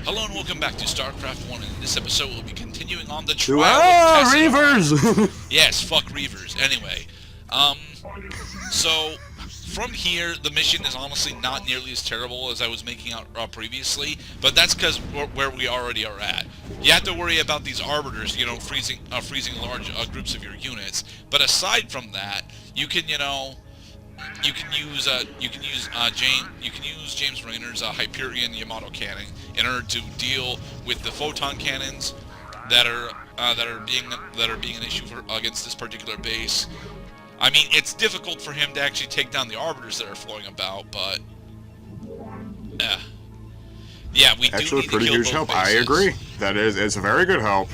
Hello and welcome back to Starcraft 1, and in this episode we'll be continuing on the trial of Reavers! Yes, fuck Reavers. Anyway, so from here, the mission is honestly not nearly as terrible as I was making out previously, but that's because where we already are at. You have to worry about these arbiters, freezing large groups of your units, but aside from that, you can, you can use James Raynor's Hyperion Yamato cannon in order to deal with the photon cannons that are being an issue against this particular base. I mean, it's difficult for him to actually take down the arbiters that are flowing about, but yeah, we Actually, do need pretty to kill huge both help. bases. I agree. It's a very good help.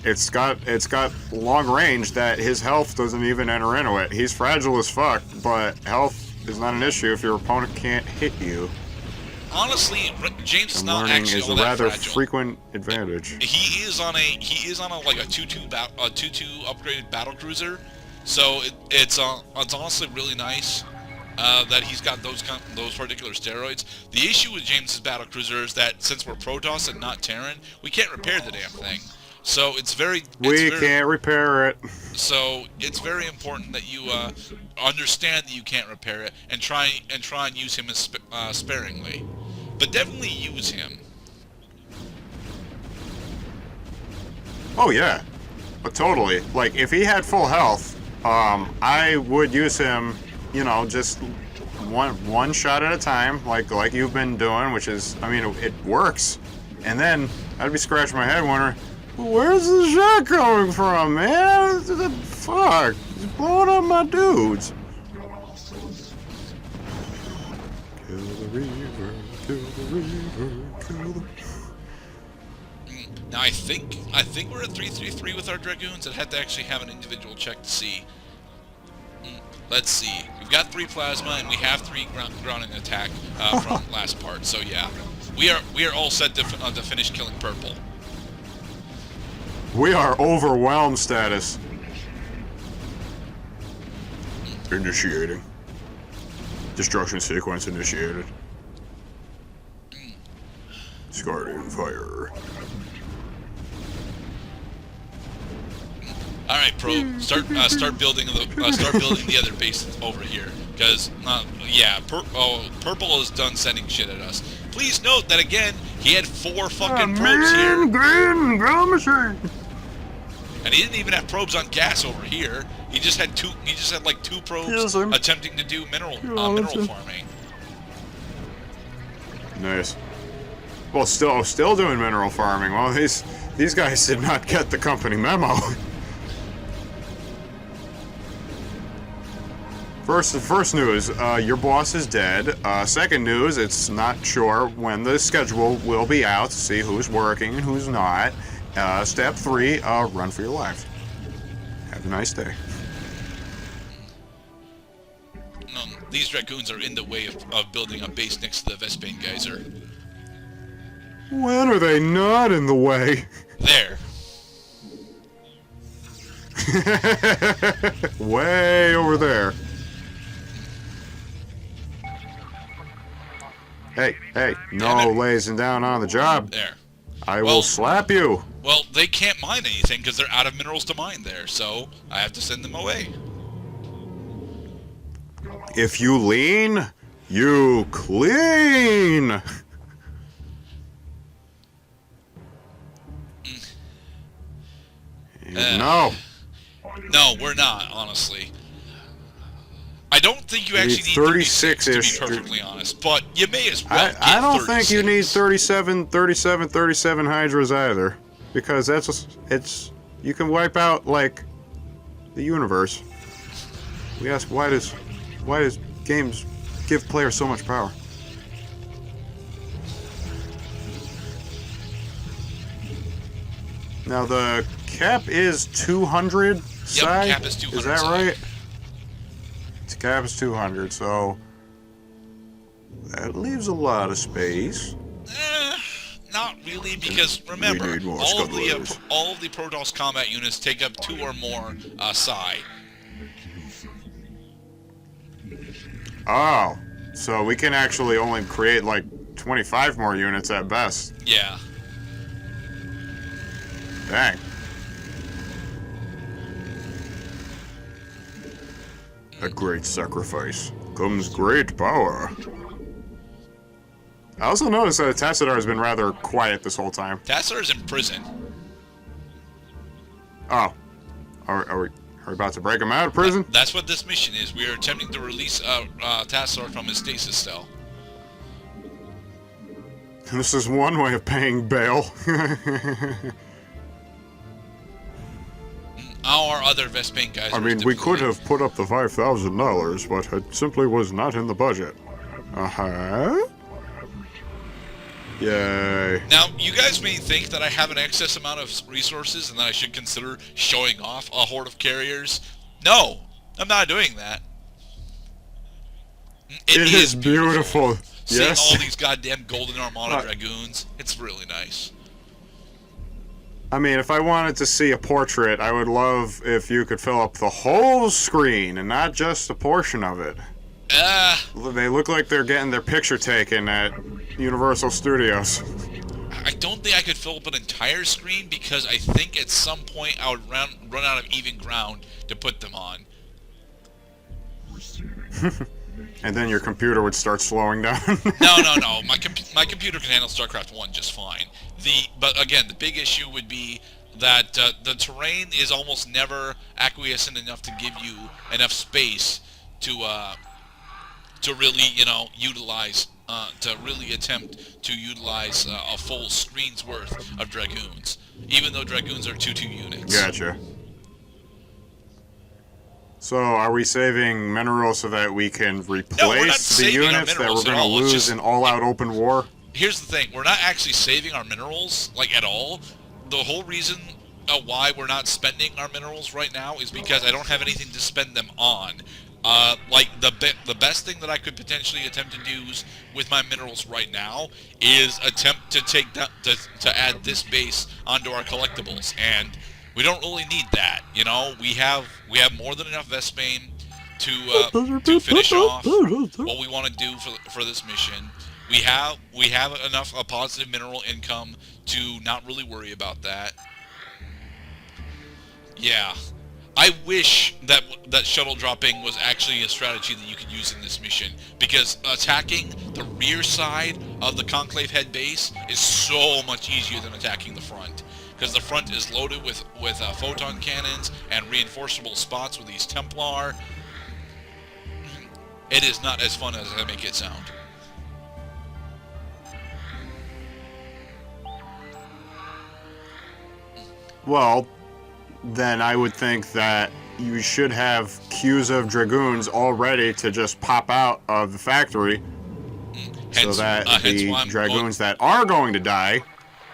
It's got long range that his health doesn't even enter into it. He's fragile as fuck, but health is not an issue if your opponent can't hit you. Honestly, James is And not learning actually is all a that rather fragile. frequent advantage. He is on a like a 2-2 upgraded battle cruiser, so it's honestly really nice that he's got those particular steroids. The issue with James's battle cruiser is that since we're Protoss and not Terran, we can't repair the damn thing. So We can't repair it. So it's very important that you understand that you can't repair it and try and use him as sparingly, but definitely use him. Oh yeah, but totally. Like if he had full health, I would use him. Just one shot at a time, like you've been doing, which is, I mean, it works. And then I'd be scratching my head wondering, where's the shot coming from, man? The fuck, he's blowing up my dudes. Kill the Reaver, kill the Reaver, kill the... Now I think we're at 333 with our Dragoons. I'd have to actually have an individual check to see. Let's see. We've got 3 plasma and we have 3 grounding attack from last part. So yeah, we are all set to finish killing purple. We are overwhelmed status. Initiating. Destruction sequence initiated. Guardian fire. All right, Pro. Start building the other base over here, because Purple is done sending shit at us. Please note that again, he had 4 fucking probes here, Green ground machine. and he didn't even have probes on gas over here. He just had 2. He just had like 2 probes attempting to do mineral farming. Nice. Well, still doing mineral farming. Well, these guys did not get the company memo. First news, your boss is dead. Second news, it's not sure when the schedule will be out to see who's working and who's not. Step 3, run for your life. Have a nice day. These Dragoons are in the way of building a base next to the Vespane Geyser. When are they not in the way? There. Way over there. Hey, no lazing down on the job. There. I will slap you. Well, they can't mine anything because they're out of minerals to mine there, so I have to send them away. If you lean, you clean. No. No, we're not, honestly. I don't think you actually need 36 to be perfectly honest, but you may as well get I don't 36. think you need 37 Hydras either, because it's you can wipe out like the universe. We ask why does games give players so much power? Now the cap is 200 side. Yep, cap is 200 Is that side. right? Its cap is 200, so that leaves a lot of space. Not really, because remember, need more all of scuttlers. the Protoss combat units take up 2 or more psi. Oh, so we can actually only create like 25 more units at best. Yeah. Dang. At great sacrifice comes great power. I also noticed that Tassadar has been rather quiet this whole time. Tassadar's in prison. Oh. Are we about to break him out of prison? That's what this mission is. We are attempting to release Tassadar from his stasis cell. This is one way of paying bail. Our other Vespane guys. I mean, we could have put up the $5,000, but it simply was not in the budget. Uh-huh. Yay. Now, you guys may think that I have an excess amount of resources and that I should consider showing off a horde of carriers. No, I'm not doing that. It is beautiful. Yes. Seeing all these goddamn golden Armada Dragoons, it's really nice. I mean, if I wanted to see a portrait, I would love if you could fill up the whole screen and not just a portion of it. They look like they're getting their picture taken at Universal Studios. I don't think I could fill up an entire screen because I think at some point I would run out of even ground to put them on. And then your computer would start slowing down. No. My computer can handle Starcraft 1 just fine. But again, the big issue would be that the terrain is almost never acquiescent enough to give you enough space to really, utilize, to really attempt to utilize a full screen's worth of Dragoons, even though Dragoons are 2-2 units. Gotcha. So, are we saving minerals so that we can replace the units that we're going to lose in all-out open war? Here's the thing. We're not actually saving our minerals, at all. The whole reason why we're not spending our minerals right now is because I don't have anything to spend them on. The best thing that I could potentially attempt to do with my minerals right now is attempt to take that to add this base onto our collectibles, and we don't really need that. We have more than enough Vespane to finish off what we want to do for this mission. We have enough positive mineral income to not really worry about that. Yeah. I wish that shuttle dropping was actually a strategy that you could use in this mission, because attacking the rear side of the Conclave head base is so much easier than attacking the front, because the front is loaded with photon cannons and reinforceable spots with these Templar. It is not as fun as I make it sound. Well, then I would think that you should have queues of Dragoons all ready to just pop out of the factory, so that the Dragoons that are going to die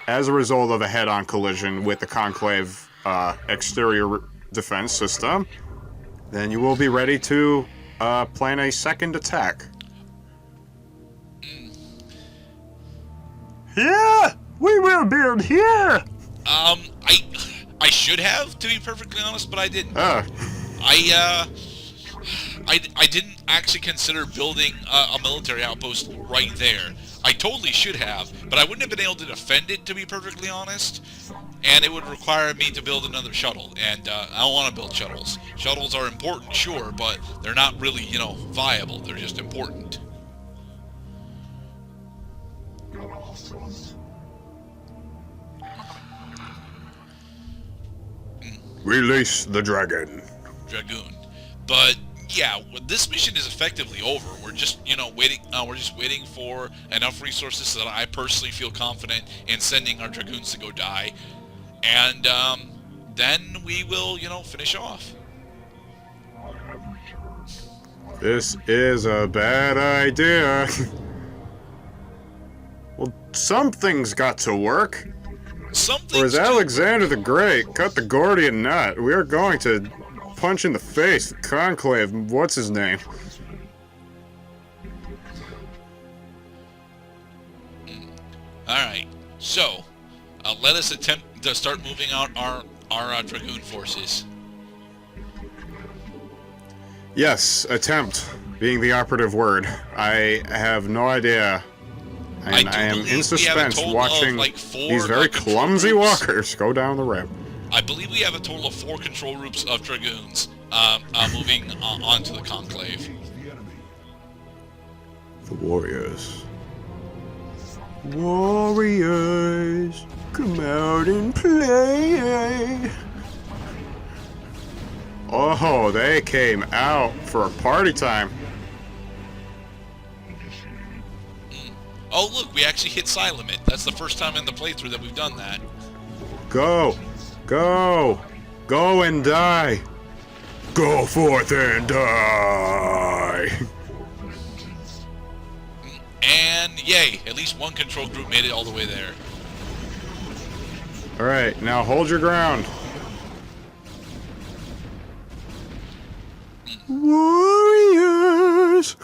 as a result of a head-on collision with the Conclave exterior defense system, then you will be ready to plan a second attack. Yeah, we will build here. I should have, to be perfectly honest, but I didn't. I didn't actually consider building a military outpost right there. I totally should have, but I wouldn't have been able to defend it, to be perfectly honest. And it would require me to build another shuttle, and I don't want to build shuttles. Shuttles are important, sure, but they're not really, viable. They're just important. Release the dragon. Dragoon. But yeah, this mission is effectively over. We're just, waiting. We're just waiting for enough resources so that I personally feel confident in sending our Dragoons to go die, and then we will, finish off. This is a bad idea. Well, something's got to work. Or as Alexander the Great cut the Gordian knot, we are going to punch in the face the Conclave. What's his name? Alright, so let us attempt to start moving out our Dragoon forces. Yes, attempt being the operative word. I have no idea And I am in suspense watching these very clumsy walkers go down the ramp. I believe we have a total of 4 control groups of Dragoons moving onto the Conclave. The warriors. Warriors, come out and play. Oh, they came out for a party time. Oh, look, we actually hit psi limit. That's the first time in the playthrough that we've done that. Go, go, go and die. Go forth and die. And yay, at least one control group made it all the way there. Alright, now hold your ground. Warriors!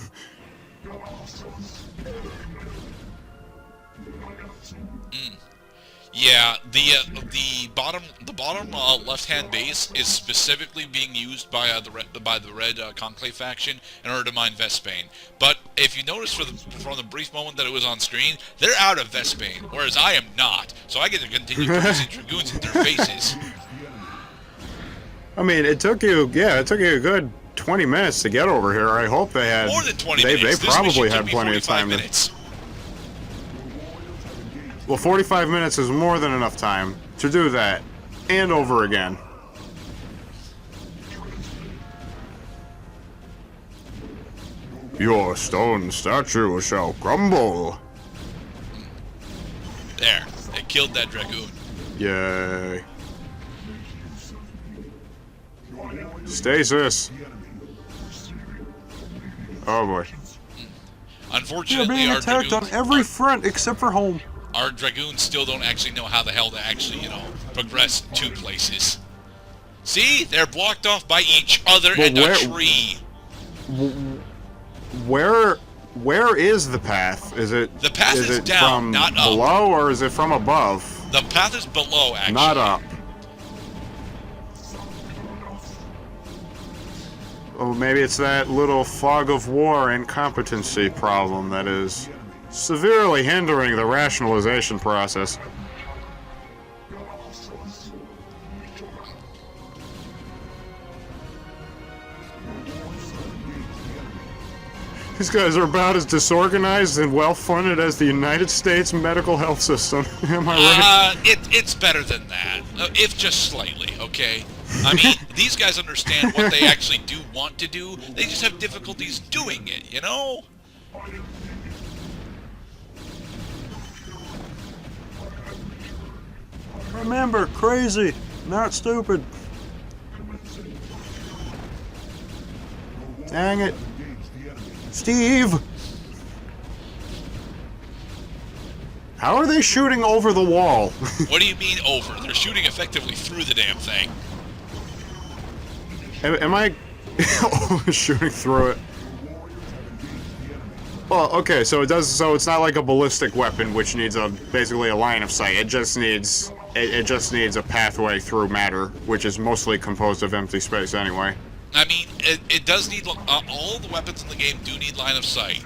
Yeah, the bottom left-hand base is specifically being used by the red Conclave faction in order to mine Vespane. But if you notice from the brief moment that it was on screen, they're out of Vespane, whereas I am not. So I get to continue producing Dragoons in their faces. I mean, it took you a good 20 minutes to get over here. I hope they had more than 20 minutes. They probably had plenty of time. Well, 45 minutes is more than enough time to do that, and over again. Your stone statue shall crumble. There, they killed that Dragoon. Yay. Stasis. Oh boy. Unfortunately, being attacked on every front except for home. Our Dragoons still don't actually know how the hell to actually, progress 2 places. See? They're blocked off by each other and a tree. Where is the path? Is it The path is down, from not up. below, or is it from above? The path is below, actually. Not up. Oh, maybe it's that little fog of war incompetency problem that is severely hindering the rationalization process. These guys are about as disorganized and well-funded as the United States medical health system. Am I right? It's better than that, if just slightly, okay? I mean, these guys understand what they actually do want to do. They just have difficulties doing it, you know? Remember, crazy, not stupid. Dang it. Steve! How are they shooting over the wall? What do you mean over? They're shooting effectively through the damn thing. Am I shooting through it? Well, okay, so it's not like a ballistic weapon which needs basically a line of sight. It just needs a pathway through matter, which is mostly composed of empty space anyway. I mean, it does need all the weapons in the game do need line of sight.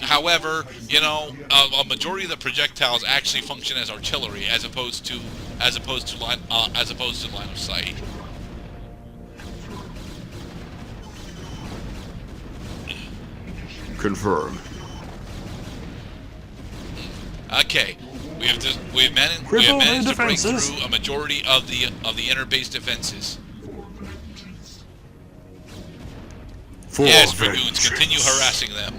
However, a majority of the projectiles actually function as artillery as opposed to line of sight. Confirmed. Okay, we have managed to break through a majority of the inner base defenses. Yes, Dragoons, continue harassing them.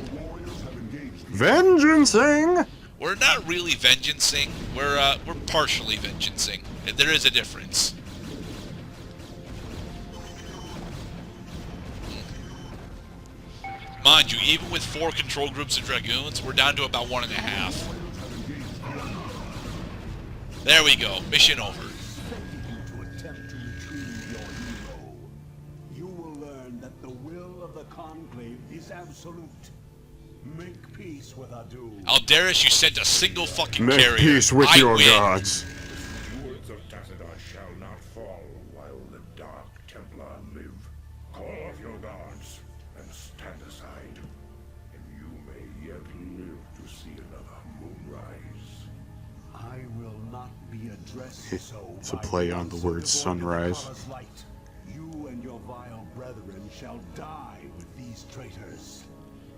Vengeancing! We're not really vengeancing. We're partially vengeancing. There is a difference. Mind you, even with 4 control groups of Dragoons, we're down to about 1.5. There we go. Mission over. You will learn that the will of the Conclave is absolute. Make peace with Adu. Aldaris, you sent a single fucking Make carrier. peace with I your win. gods. The words of Basterds shall not fall while the Dark Templar live. Call off your guards and stand aside, and you may yet live to see be addressed so It's a by play on the once word devoid of sunrise. color's light. You and your vile brethren shall die with these traitors.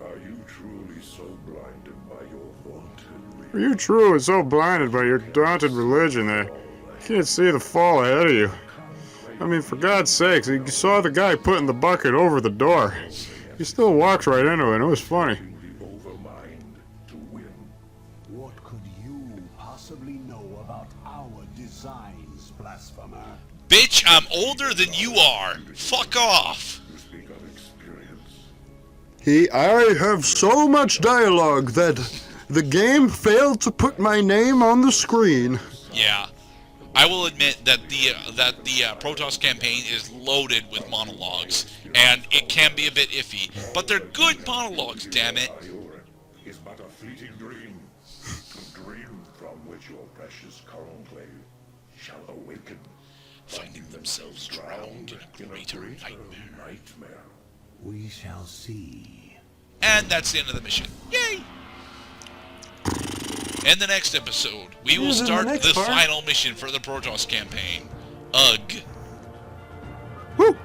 Are you truly so blinded by your vaunted Are you truly so blinded by your daunted religion that you can't see the fall ahead of you? I mean, for God's sakes, you saw the guy putting the bucket over the door. He still walks right into it, and it was funny. the overmind to win? What could you possibly know about our designs, blasphemer? Bitch, I'm older than you are. Fuck off. You speak of experience. I have so much dialogue that the game failed to put my name on the screen. Yeah. I will admit that the Protoss campaign is loaded with monologues, and it can be a bit iffy, but they're good monologues, damn it. Your is but a fleeting dream. A dream from which your precious conclave shall awaken. Finding themselves drowned in a greater nightmare. We shall see. And that's the end of the mission. Yay! In the next episode, we will Here's in the start next the part. final mission for the Protoss campaign. Ugh. Woo!